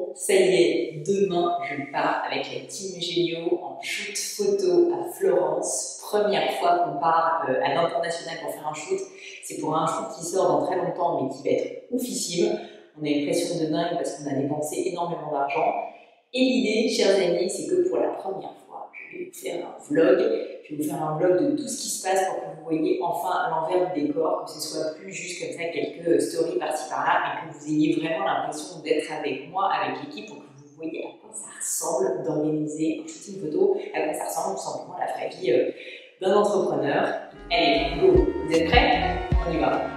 Bon, ça y est, demain, je pars avec la team Gémio en shoot photo à Florence. Première fois qu'on part à l'international pour faire un shoot. C'est pour un shoot qui sort dans très longtemps, mais qui va être oufissime. On a une pression de dingue parce qu'on a dépensé énormément d'argent. Et l'idée, chers amis, c'est que pour la première fois, je vais vous faire un vlog. Je vais vous faire un vlog de tout ce qui se passe pour que vous voyez enfin l'envers du décor, que ce soit plus juste comme ça quelques stories par-ci par-là, mais que vous ayez vraiment l'impression d'être avec moi, avec l'équipe, pour que vous voyez à quoi ça ressemble d'organiser un shooting photo, à quoi ça ressemble tout simplement la vraie vie d'un entrepreneur. Allez, go! Vous êtes prêts? On y va!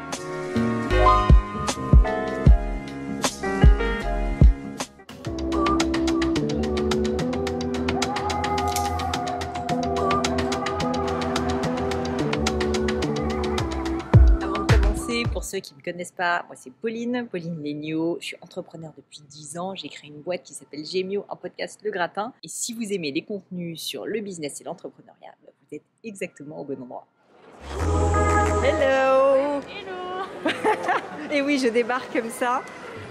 Pour ceux qui ne me connaissent pas, moi c'est Pauline Legnaud, je suis entrepreneur depuis 10 ans, j'ai créé une boîte qui s'appelle Gémio, un podcast Le Gratin. Et si vous aimez les contenus sur le business et l'entrepreneuriat, vous êtes exactement au bon endroit. Hello! Hello! Et oui, je débarque comme ça.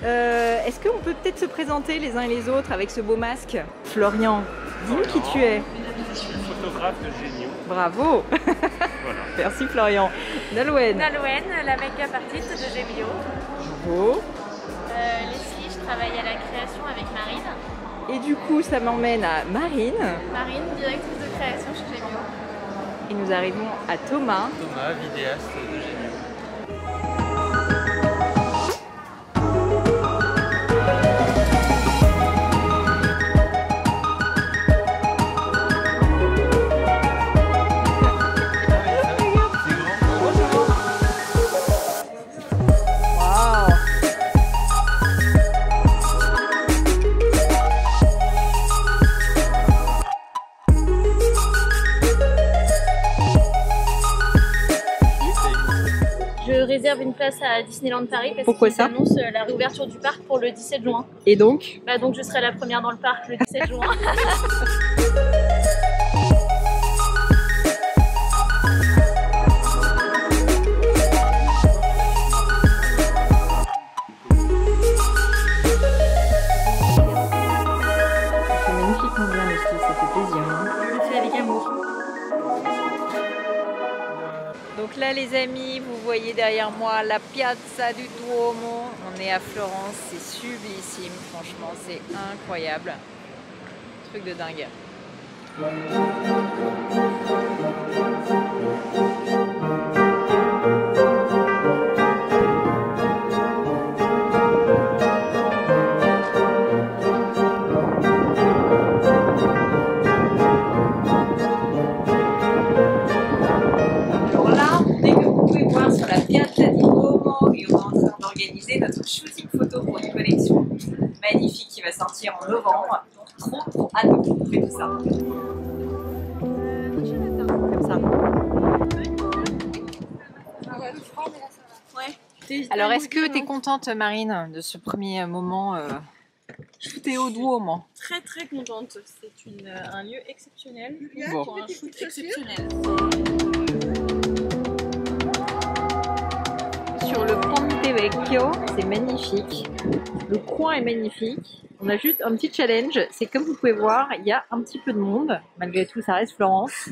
Est-ce qu'on peut peut-être se présenter les uns et les autres avec ce beau masque? Florian, dis-nous qui tu es. Je suis photographe de Gémio. Bravo! Voilà. Merci Florian. Nolwenn, La make-up artiste de Gémio. bravo. Leslie, je travaille à la création avec Marine. Et du coup, ça m'emmène à Marine. Marine, directrice de création chez Gémio. Et nous arrivons à Thomas. Thomas, vidéaste de Gémio. Je réserve une place à Disneyland Paris parce Pourquoi qu'ils ça annoncent la réouverture du parc pour le 17 juin. Et donc? Donc je serai la première dans le parc le 17 juin. C'est magnifiquement bien aussi, ça fait plaisir. Je fais avec amour. Donc là les amis, vous voyez derrière moi la Piazza du Duomo. On est à Florence, c'est sublissime, franchement c'est incroyable. Truc de dingue. Sur la Piazza di Duomo et on est en train d'organiser notre shooting photo pour une collection magnifique qui va sortir en novembre. Trop hâte de vous montrer tout ça. Comme ça. Ouais. Alors est-ce que tu es contente Marine de ce premier moment shooté au Duomo? Très très contente. C'est un lieu exceptionnel Bon. pour un shoot exceptionnel. Sur le Ponte Vecchio, c'est magnifique. Le coin est magnifique. On a juste un petit challenge. C'est comme vous pouvez voir, il y a un petit peu de monde. Malgré tout, ça reste Florence.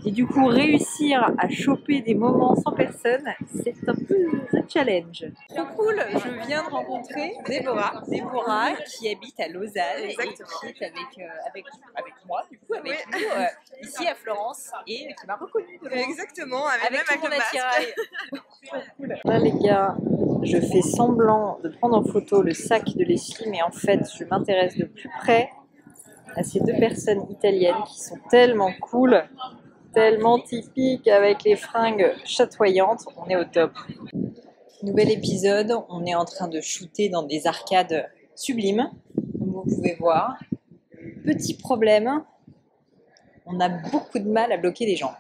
Et du coup, réussir à choper des moments sans personne, c'est un peu un challenge. Trop cool. Je viens de rencontrer Déborah qui habite à Lausanne. Exactement. Et qui est avec moi, du coup, avec nous, ici à Florence et qui m'a reconnue. Exactement, avec tout le mon masque. attirail. Trop cool. Là les gars, je fais semblant de prendre en photo le sac de Leslie, mais en fait je m'intéresse de plus près à ces deux personnes italiennes qui sont tellement cool, tellement typiques avec les fringues chatoyantes. On est au top. Nouvel épisode, on est en train de shooter dans des arcades sublimes, comme vous pouvez voir. Petit problème, on a beaucoup de mal à bloquer les gens.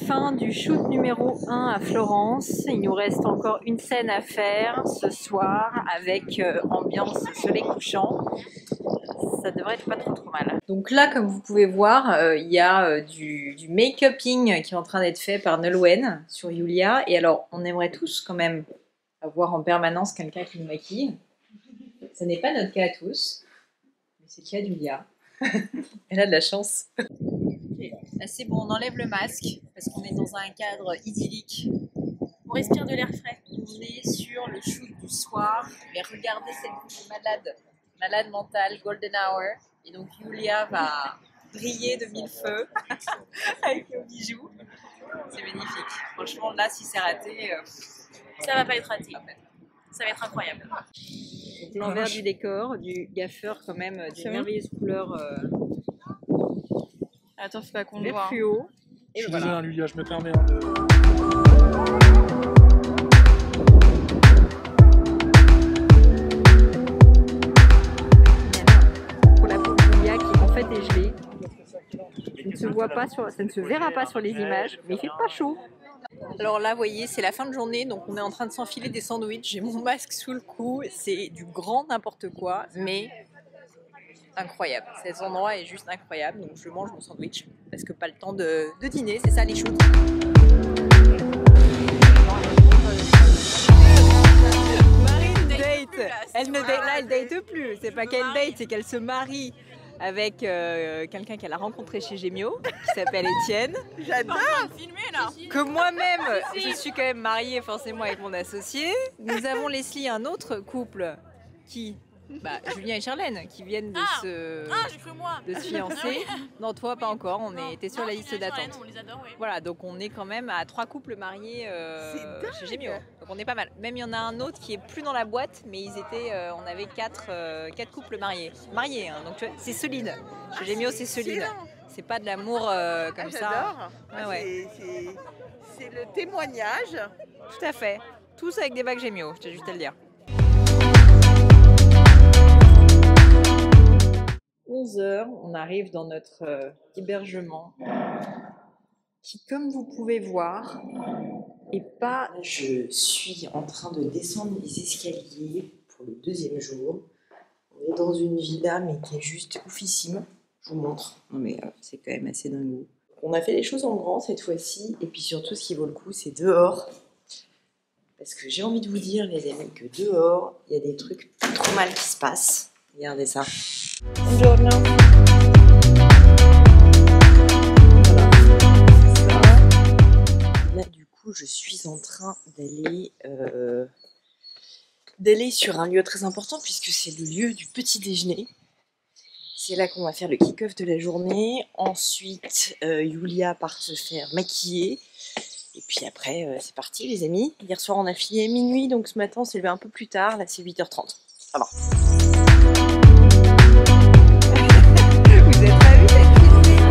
Fin du shoot numéro 1 à Florence. Il nous reste encore une scène à faire ce soir avec ambiance soleil couchant. Ça devrait être pas trop mal. Donc là, comme vous pouvez voir, il y a du make-uping qui est en train d'être fait par Nolwenn sur Julia. Et alors, on aimerait tous quand même avoir en permanence quelqu'un qui nous maquille. Ça n'est pas notre cas à tous, mais c'est le cas d'Julia. Elle a de la chance. Là c'est bon, on enlève le masque parce qu'on est dans un cadre idyllique. On respire de l'air frais. On est sur le shoot du soir, mais regardez cette coupe malade mentale, golden hour. Et donc Julia va briller de mille feux avec nos bijoux. C'est magnifique. Franchement, là, si c'est raté, Ça va pas être raté. Ça va être incroyable. l'envers du décor, du gaffeur quand même, d'une merveilleuse couleur Attends, faut pas qu'on le vert voit. fluo. Je Et suis voilà. désolé, Julia, je me permets de... Pour la peau de Julia qui en fait est gelée. Ça ne se verra pas sur les images, mais il fait pas chaud. Alors là, vous voyez, c'est la fin de journée, donc on est en train de s'enfiler des sandwichs. J'ai mon masque sous le cou, c'est du grand n'importe quoi, mais incroyable. Cet endroit est juste incroyable, donc je mange mon sandwich parce que pas le temps de dîner, c'est ça les shoots. Marine date. Elle ne date, là, elle date plus. C'est pas qu'elle date, c'est qu'elle se marie avec quelqu'un qu'elle a rencontré chez Gemio, qui s'appelle Étienne. J'adore filmer là. Que moi-même, je suis quand même mariée forcément avec mon associé. Nous avons Leslie, un autre couple qui, Julien et Charlène, qui viennent de J'ai cru moi. se fiancer. Non, toi pas encore, on était sur la liste d'attente. On les adore, oui. Voilà, donc on est quand même à 3 couples mariés chez Gemio. Donc on est pas mal. Même il y en a un autre qui est plus dans la boîte, mais ils étaient, on avait 4 couples mariés. Mariés, hein, donc tu vois, c'est solide. Chez Gemio, c'est solide. C'est pas de l'amour comme ça. J'adore. Ouais, ouais. C'est le témoignage. Tout à fait. Tous avec des bacs Gemio, je t'ai juste à le dire. 11h, on arrive dans notre hébergement qui, comme vous pouvez voir, est pas... Je suis en train de descendre les escaliers pour le 2e jour. On est dans une villa, mais qui est juste oufissime. Je vous montre. Non mais c'est quand même assez dingue. On a fait les choses en grand cette fois-ci, et puis surtout, ce qui vaut le coup, c'est dehors. Parce que j'ai envie de vous dire, les amis, que dehors, il y a des trucs pas trop mal qui se passent. Regardez ça. Buongiorno. Voilà. Ça. Là, du coup, je suis en train d'aller sur un lieu très important, puisque c'est le lieu du petit déjeuner. C'est là qu'on va faire le kick-off de la journée. Ensuite, Julia part se faire maquiller. Et puis après, c'est parti les amis. Hier soir, on a filé à minuit, donc ce matin, on s'est levé un peu plus tard. Là, c'est 8h30. Ça va. Vous êtes pas vu cette vidéo?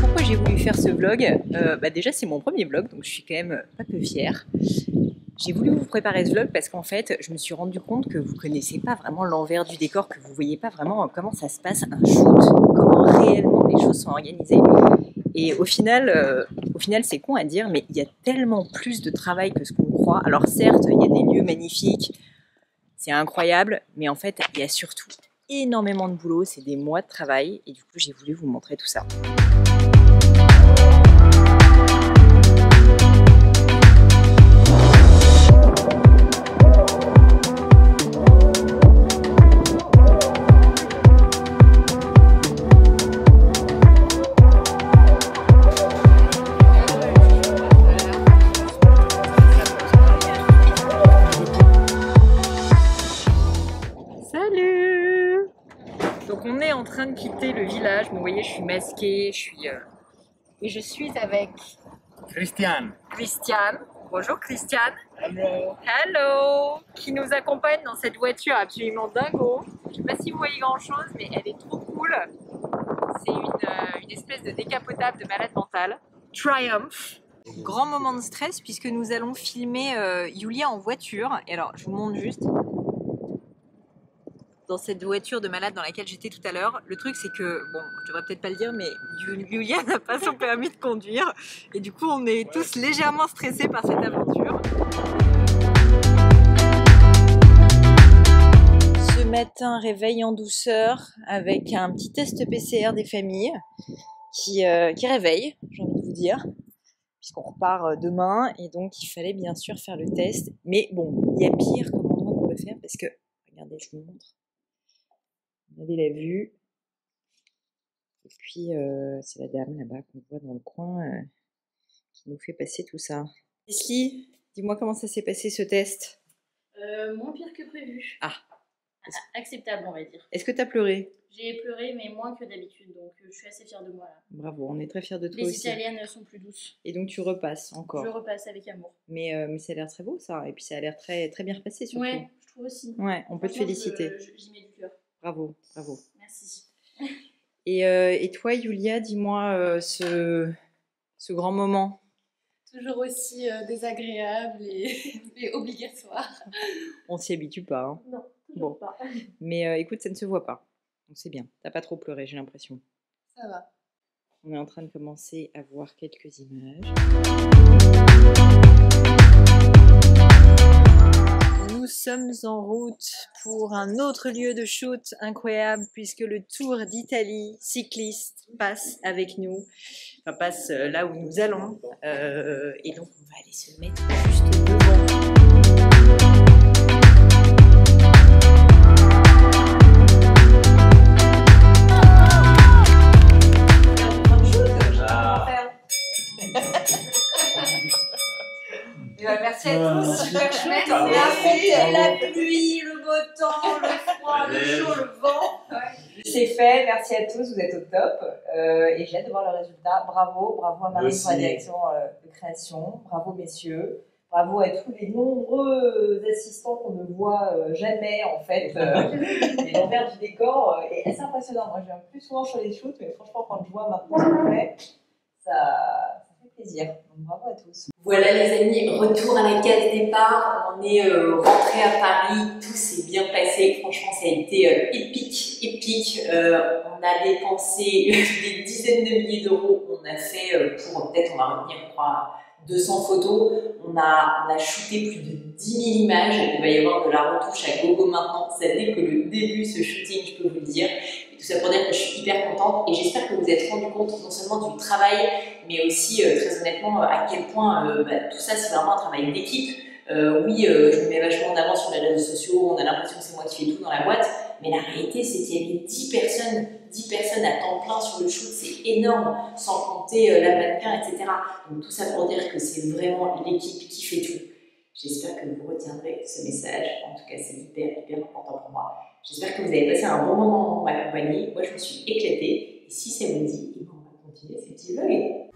Pourquoi j'ai voulu faire ce vlog? Déjà, c'est mon premier vlog, donc je suis quand même pas peu fière. J'ai voulu vous préparer ce vlog parce qu'en fait, je me suis rendu compte que vous connaissez pas vraiment l'envers du décor, que vous voyez pas vraiment comment ça se passe un shoot, comment réellement les choses sont organisées. Et au final c'est con à dire, mais il y a tellement plus de travail que ce qu'on croit. Alors certes, il y a des lieux magnifiques, c'est incroyable, mais en fait, il y a surtout énormément de boulot, c'est des mois de travail, et du coup, j'ai voulu vous montrer tout ça. Donc on est en train de quitter le village, vous voyez je suis masquée, et je suis avec Christiane. Christiane. Bonjour Christiane. Hello. Hello. Qui nous accompagne dans cette voiture absolument dingo. Je sais pas si vous voyez grand chose, mais elle est trop cool. C'est une espèce de décapotable de malade mentale. Triumph. Grand moment de stress puisque nous allons filmer Julia en voiture. Et alors je vous montre juste dans cette voiture de malade dans laquelle j'étais tout à l'heure. Le truc c'est que, bon, je devrais peut-être pas le dire, mais Julia n'a pas son permis de conduire. Et du coup on est tous légèrement stressés par cette aventure. Ce matin, réveil en douceur avec un petit test PCR des familles qui réveille, j'ai envie de vous dire. puisqu'on repart demain, et donc il fallait bien sûr faire le test. Mais bon, il y a pire comme endroit pour le faire, parce que, regardez, je vous montre. Vous avez la vue. Et puis, c'est la dame là-bas qu'on voit dans le coin qui nous fait passer tout ça. Leslie, dis-moi comment ça s'est passé ce test. Moins pire que prévu. Ah. Acceptable, on va dire. Est-ce que tu as pleuré? J'ai pleuré, mais moins que d'habitude, donc je suis assez fière de moi là. Bravo, on est très fiers de toi Les aussi. Italiennes sont plus douces. Et donc tu repasses encore. Je repasse avec amour. Mais ça a l'air très beau ça, et puis ça a l'air très, très bien repassé surtout. Ouais, je trouve aussi. Ouais, on peut te féliciter. J'y mets du cœur. Bravo, bravo. Merci. Et toi, Yulia, dis-moi ce grand moment. Toujours aussi désagréable et obligatoire. On s'y habitue pas, hein. Non, toujours Bon. pas. Mais écoute, ça ne se voit pas. Donc c'est bien. T'as pas trop pleuré, j'ai l'impression. Ça va. On est en train de commencer à voir quelques images. Nous sommes en route pour un autre lieu de shoot incroyable, puisque le Tour d'Italie cycliste passe avec nous, enfin passe là où nous allons, et donc on va aller se mettre juste devant. Merci à tous, super chouette. On a affronté la pluie, le beau temps, le froid, le chaud, le vent. C'est fait, merci à tous, vous êtes au top. Et j'ai hâte de voir le résultat. Bravo, bravo à Marie pour la direction de création. Bravo messieurs. Bravo à tous les nombreux assistants qu'on ne voit jamais en fait. Et l'envers du décor est assez impressionnant. Moi je viens plus souvent sur les shoots, mais franchement quand je vois maintenant ce qu'on fait, ça fait plaisir. Donc bravo à tous. Voilà les amis, retour à la case départ, on est rentré à Paris, tout s'est bien passé, franchement ça a été épique, on a dépensé des dizaines de milliers d'euros, on a fait pour, peut-être on va retenir je crois 200 photos, on a shooté plus de 10 000 images, il va y avoir de la retouche à gogo maintenant, ça n'est que le début ce shooting je peux vous le dire. Tout ça pour dire que je suis hyper contente et j'espère que vous vous êtes rendu compte non seulement du travail, mais aussi très honnêtement à quel point tout ça c'est vraiment un travail d'équipe. Oui, je me mets vachement en avant sur les réseaux sociaux, on a l'impression que c'est moi qui fais tout dans la boîte, mais la réalité c'est qu'il y avait 10 personnes à temps plein sur le shoot, c'est énorme, sans compter la mannequin, etc. Donc tout ça pour dire que c'est vraiment l'équipe qui fait tout. J'espère que vous retiendrez ce message, en tout cas c'est hyper important pour moi. J'espère que vous avez passé un bon moment en ma compagnie. Moi, je me suis éclatée. Et si ça vous dit, on va continuer ces petits vlogs.